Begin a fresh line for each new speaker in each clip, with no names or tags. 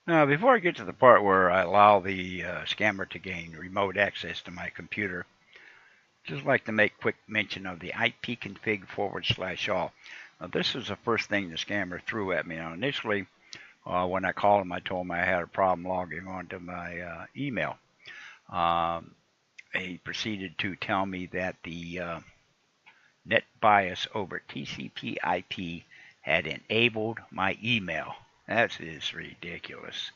Now, before I get to the part where I allow the scammer to gain remote access to my computer, I'd just like to make quick mention of the ipconfig/all. Now, this is the first thing the scammer threw at me. Now, initially, when I called him, I told him I had a problem logging onto my email. He proceeded to tell me that the net bias over TCP/IP had enabled my email. That is ridiculous.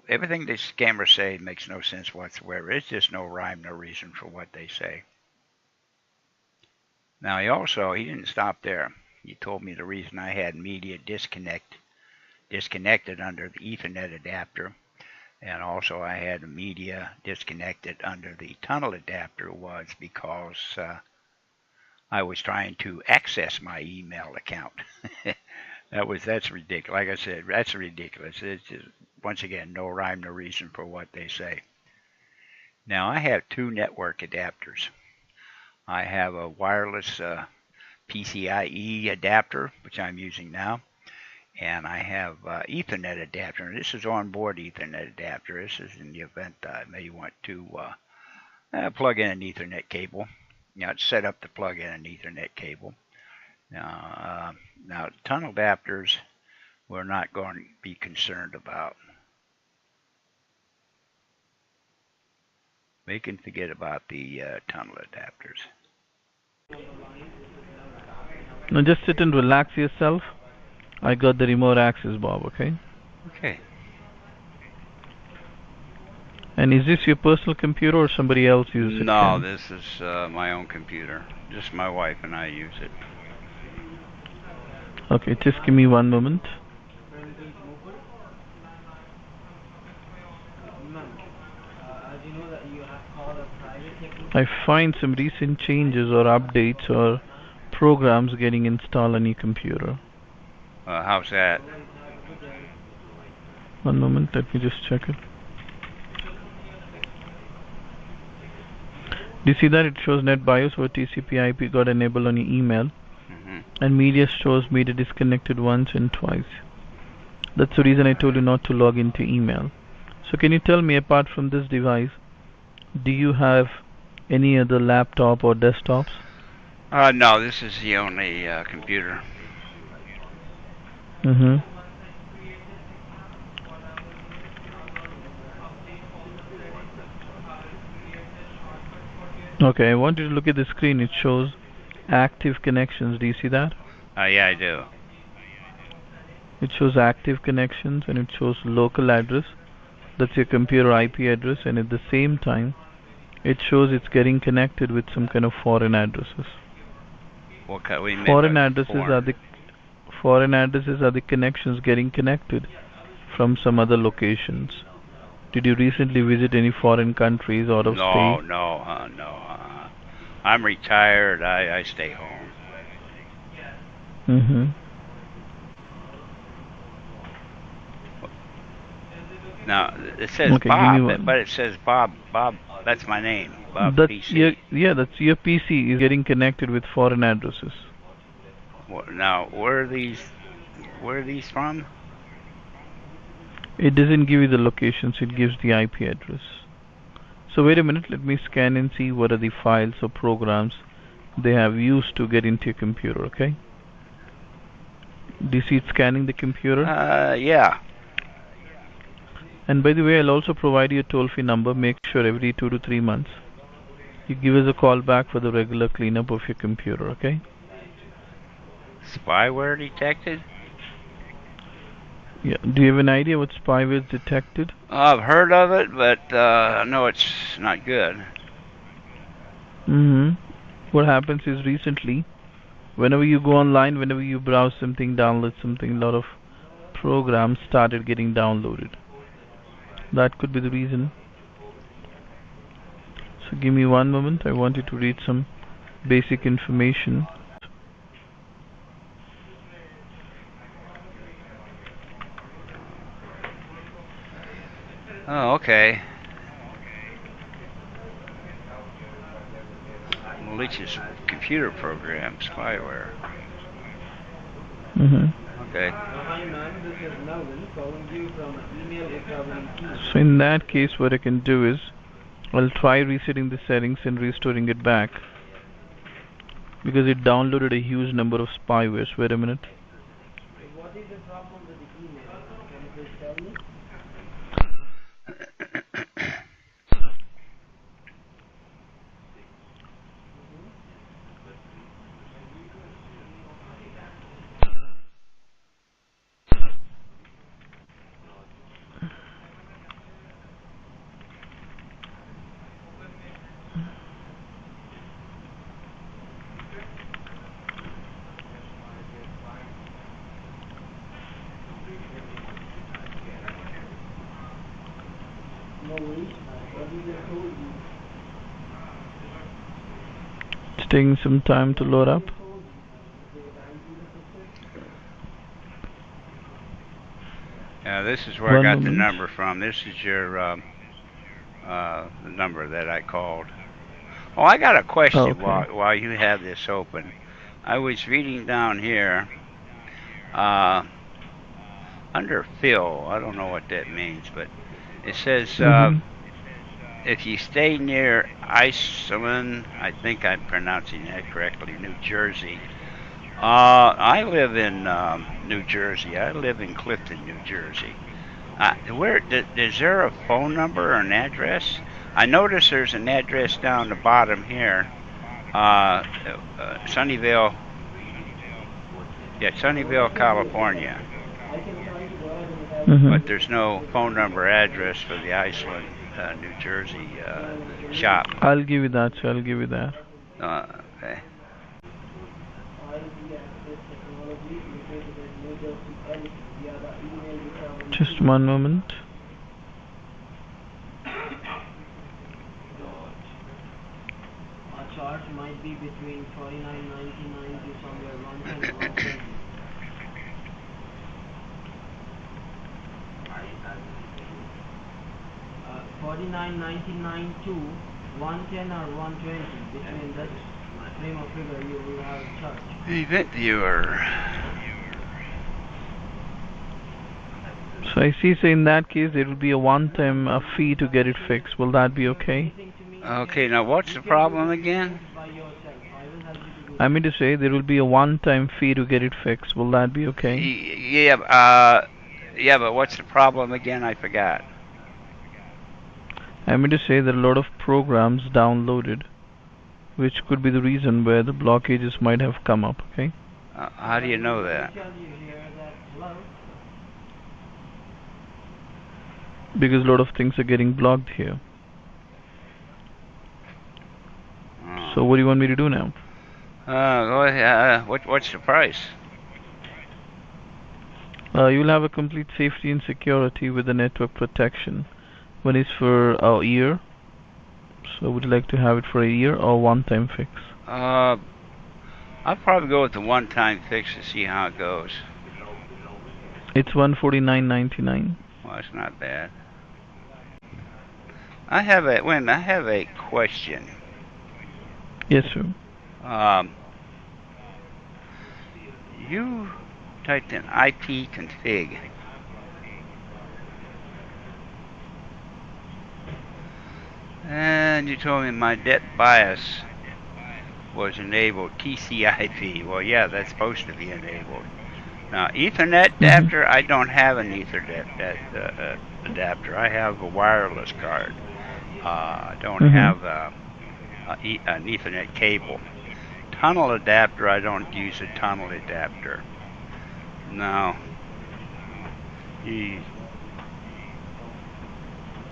Everything the scammers say makes no sense whatsoever. It's just no rhyme, no reason for what they say. Now, he didn't stop there. He told me the reason I had media disconnected under the Ethernet adapter, and also I had the media disconnected under the tunnel adapter was because I was trying to access my email account. That's ridiculous. Like I said, that's ridiculous. It's just, once again, no rhyme, no reason for what they say. Now, I have two network adapters. I have a wireless PCIe adapter, which I'm using now, and I have Ethernet adapter. And this is onboard Ethernet adapter. This is in the event I may want to plug in an Ethernet cable. It's set up to plug in an Ethernet cable. Now, tunnel adapters we're not going to be concerned about. We can forget about the tunnel adapters.
Now just sit and relax yourself. I got the remote access, Bob, okay?
Okay.
And is this your personal computer or somebody else uses it?
No, this is my own computer. Just my wife and I use it.
Okay, just give me one moment. I find some recent changes or updates or programs getting installed on your computer.
How's that?
One moment, let me just check it. Do you see that it shows NetBIOS or TCP/IP got enabled on your email, and media shows media disconnected once and twice. That's the reason I told you not to log into email. So can you tell me, apart from this device, do you have any other laptop or desktops?
No, this is the only computer.
Okay, I want you to look at the screen. It shows active connections. Do you see that?
Yeah, I do.
It shows active connections and it shows local address. That's your computer IP address, and at the same time it shows it's getting connected with some kind of foreign addresses.
What kind? We
foreign addresses are the connections getting connected from some other locations. Did you recently visit any foreign countries out of state?
No. I'm retired. I stay home. Now it says Bob, but it says Bob. That's my name. Bob PC.
That's your PC is getting connected with foreign addresses.
Now, where are these from?
It doesn't give you the locations. It gives the IP address. So wait a minute. Let me scan and see what are the files or programs they have used to get into your computer. Okay. Do you see it scanning the computer?
Yeah.
And by the way, I'll also provide you a toll-free number. Make sure every 2 to 3 months you give us a call back for the regular cleanup of your computer, okay?
Spyware detected?
Yeah. Do you have an idea what spyware is detected?
I've heard of it, but I know it's not good.
What happens is recently, whenever you go online, whenever you browse something, download something, a lot of programs started getting downloaded. That could be the reason. So give me one moment. I want you to read some basic information.
Oh, okay. Malicious computer program, spyware. Okay.
Hi ma'am, this is Melvin calling you from email recovery team.
So in that case, what I can do is I'll try resetting the settings and restoring it back because it downloaded a huge number of spywares. Wait a minute.
So what is the problem with the email? Can you please tell me? No worries. What is the code?
It's taking some time to load up.
Yeah, this is where I
One
got the
moment.
number from. This is your the number that I called. Oh, I got a question
Okay.
while you have this open. I was reading down here under Phil. I don't know what that means, but it says if you stay near Iceland, I think I'm pronouncing that correctly, New Jersey. I live in New Jersey. I live in Clifton, New Jersey. Is there a phone number or an address? I notice there's an address down the bottom here, Sunnyvale. Yeah, Sunnyvale, California. But there's no phone number address for the Iceland, New Jersey shop.
I'll give you that, sir. I'll give you that.
Okay.
Just one moment.
Our charge might be between $49.99 to somewhere around $10. 49.99 to 110 or 120. Between that frame of figure, you will have a charge.
Event viewer.
So I see. So in that case, there will be a one-time fee to get it fixed. Will that be okay?
Okay. Now, what's the problem again?
I mean to say there will be a one-time fee to get it fixed. Will that be okay?
Yeah. Yeah, but what's the problem again? I forgot.
I mean to say there are a lot of programs downloaded, which could be the reason where the blockages might have come up. Okay.
How do you know that?
Because a lot of things are getting blocked here. So what do you want me to do now?
Go ahead. What's the price?
You'll have a complete safety and security with the network protection. One is for a year. So would you like to have it for a year or one-time fix?
I'll probably go with the one-time fix to see how it goes.
It's $149.99.
Well, that's not bad. I have a question.
Yes, sir.
You typed in ipconfig. And you told me my depth bias was enabled, TCP. Well, yeah, that's supposed to be enabled. Now, Ethernet adapter, I don't have an Ethernet adapter. I have a wireless card. I don't have an Ethernet cable. Tunnel adapter, I don't use a tunnel adapter. Now,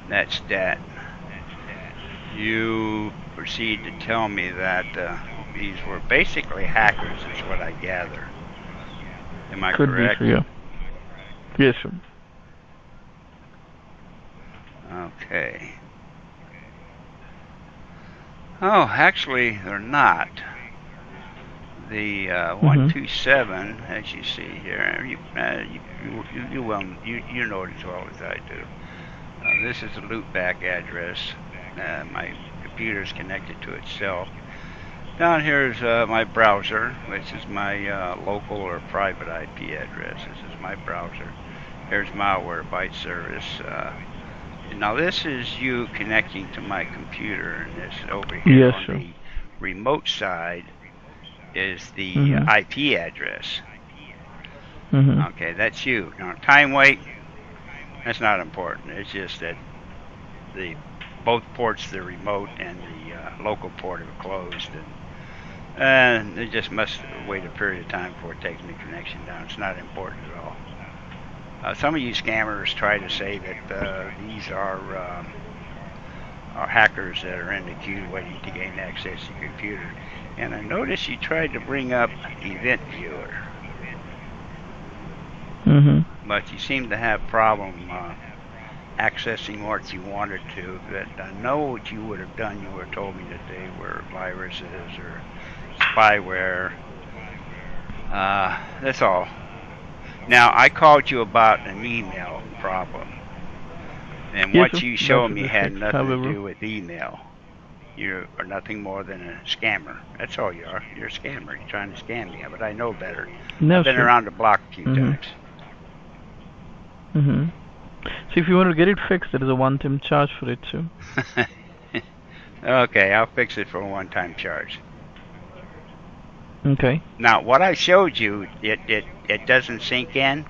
that's that. You proceed to tell me that these were basically hackers, is what I gather. Am I correct?
Could be, yeah. Yes, sir.
Okay. Oh, actually, they're not. The 127, as you see here, you know it as well as I do. This is the loopback address. My computer is connected to itself. Down here is my browser, which is my local or private IP address. This is my browser. Here's Malwarebytes service. Now this is you connecting to my computer, and this over here
Yes,
on
sure.
the remote side is the IP address. Okay, that's you. Now time wait, that's not important. It's just that both ports, the remote and the local port, are closed, and it just must wait a period of time before it takes the connection down. It's not important at all. Some of you scammers try to say that these are hackers that are in the queue waiting to gain access to your computer. And I noticed you tried to bring up Event Viewer, but you seem to have problem accessing what you wanted to. But I know what you would have done. You would have told me that they were viruses or spyware. That's all. Now, I called you about an email problem, and
Yes,
what
sir.
you showed
That
me
should be
had
fixed.
nothing to
However,
do with email. You are nothing more than a scammer. That's all you are. You're a scammer. You're trying to scam me, but I know better.
no,
I've been
sir.
around the block a few times.
So if you want to get it fixed, there is a one-time charge for it, sir.
Okay, I'll fix it for a one-time charge.
Okay.
Now, what I showed you, it doesn't sink in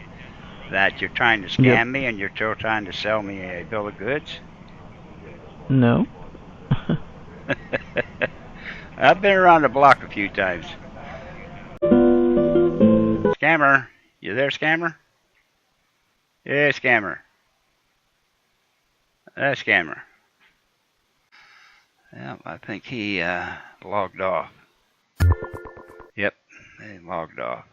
that you're trying to scam me and you're still trying to sell me a bill of goods?
No.
I've been around the block a few times. Scammer, you there, scammer? Yeah, scammer. Scammer. Yeah, I think he logged off. Yep, he logged off.